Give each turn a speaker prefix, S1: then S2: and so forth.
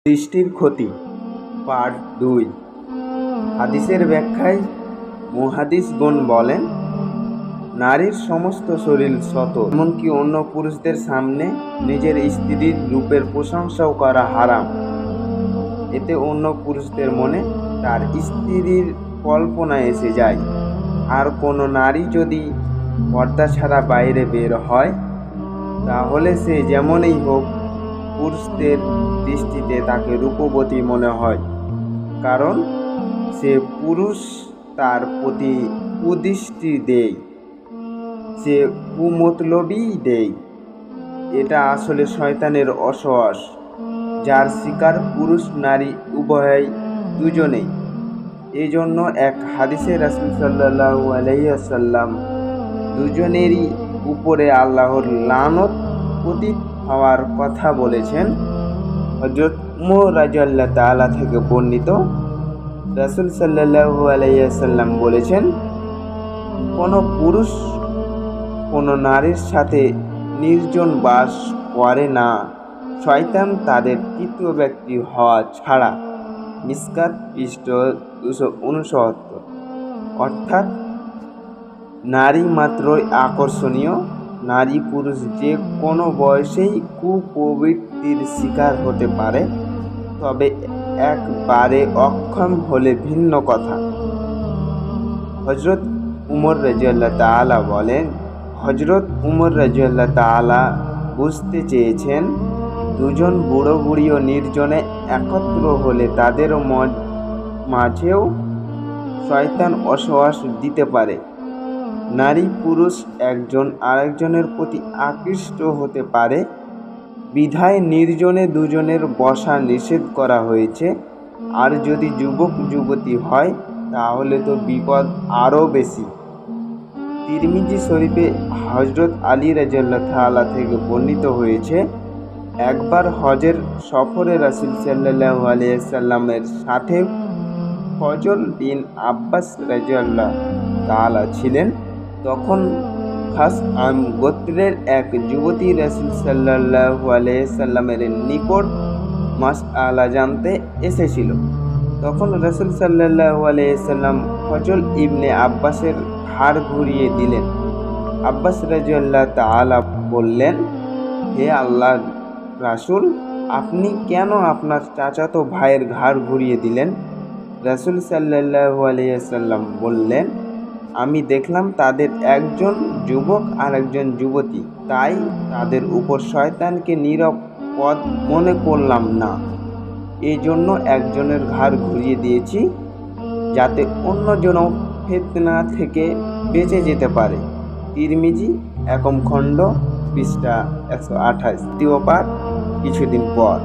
S1: দৃষ্টির ক্ষতি পার্ট 2। হাদিসের ব্যাখ্যায় মুহাদ্দিসগণ বলেন, নারীর সমস্ত শরীর শত, এমনকি অন্য পুরুষদের সামনে নিজের স্ত্রীর রূপের প্রশংসাও করা হারাম। এতে অন্য পুরুষদের মনে তার স্ত্রীর কল্পনা এসে যায়। আর কোনো নারী যদি পর্দা ছাড়া বাইরে বের হয়, তাহলে সে যেমনই হোক, পুরুষদের দৃষ্টিতে তাকে রূপবতী মনে হয়, কারণ সে পুরুষ তার প্রতি কুদৃষ্টি দেয়, সে কুমতলবই দেয়। এটা আসলে শয়তানের অসওয়াস, যার শিকার পুরুষ নারী উভয়ই, দুজনেই। এই জন্য এক হাদিসে রাসূল সাল্লাল্লাহু আলাইহি ওয়াসাল্লাম দুজনেরই উপরে আল্লাহর লানত পতিত হওয়ার কথা বলেছেন। হযরত উমর রাদিয়াল্লাহু তাআলা থেকে বর্ণিত, রাসূল সাল্লাল্লাহু আলাইহি ওয়াসাল্লাম বলেছেন, কোনো পুরুষ কোনো নারীর সাথে নির্জন বাস করে না, শয়তান তাদের তৃতীয় ব্যক্তি হওয়া ছাড়া। মিসকাত পৃষ্ঠ 269। অর্থাৎ নারী মাত্রই আকর্ষণীয়। নারী পুরুষ যে কোনো বয়সেই কুপ্রবৃত্তির শিকার হতে পারে, তবে একবারে অক্ষম হলে ভিন্ন কথা। হযরত উমর রাদিয়াল্লাহু তাআলা বলেন, হযরত উমর রাদিয়াল্লাহু তাআলা বুঝতে চেয়েছেন, দুজন বুড়ো বুড়িও নির্জনে একত্র হলে তাদের মাঝেও শয়তান অসওয়াস দিতে পারে। নারী পুরুষ একজন আরেকজনের প্রতি আকৃষ্ট হতে পারে, বিধায় নির্জনে দুজনের বসা নিষেধ করা হয়েছে। আর যদি যুবক যুবতী হয়, তাহলে তো বিপদ আরও বেশি। তিরমিজি শরীফে হযরত আলী রাদিয়াল্লাহু তাআলা থেকে বর্ণিত হয়েছে, একবার হজের সফরে রাসূল সাল্লাল্লাহু আলাইহি ওয়াসাল্লামের সাথে ফজল বিন আব্বাস রাদিয়াল্লাহু তাআলা ছিলেন। তখন খাসআম গোত্রের এক যুবতী রাসূল সাল্লাল্লাহু আলাইহি ওয়াসাল্লামের নিকট মাসআলা জানতে এসেছিল। তখন রাসূল সাল্লাল্লাহু আলাইহি ওয়াসাল্লাম ফজল ইবনে আব্বাসের ঘাড় ঘুরিয়ে দিলেন। আব্বাস রাদিয়াল্লাহু তাআলা বললেন, হে আল্লাহর রাসূল, আপনি কেন আপনার চাচাতো ভাইয়ের ঘাড় ঘুরিয়ে দিলেন? রাসূল সাল্লাল্লাহু আলাইহি ওয়াসাল্লাম বললেন, আমি দেখলাম তাদের একজন যুবক আর একজন যুবতী, তাই তাদের উপর শয়তানকে নিরাপদ মনে করলাম না। এই জন্য একজনের ঘাড় ঘুরিয়ে দিয়েছি, যাতে অন্যজনও ফিতনা থেকে বেঁচে যেতে পারে। তিরমিজি একম খণ্ড পৃষ্ঠা 128। দ্বিতীয় পাঠ কিছুদিন পর।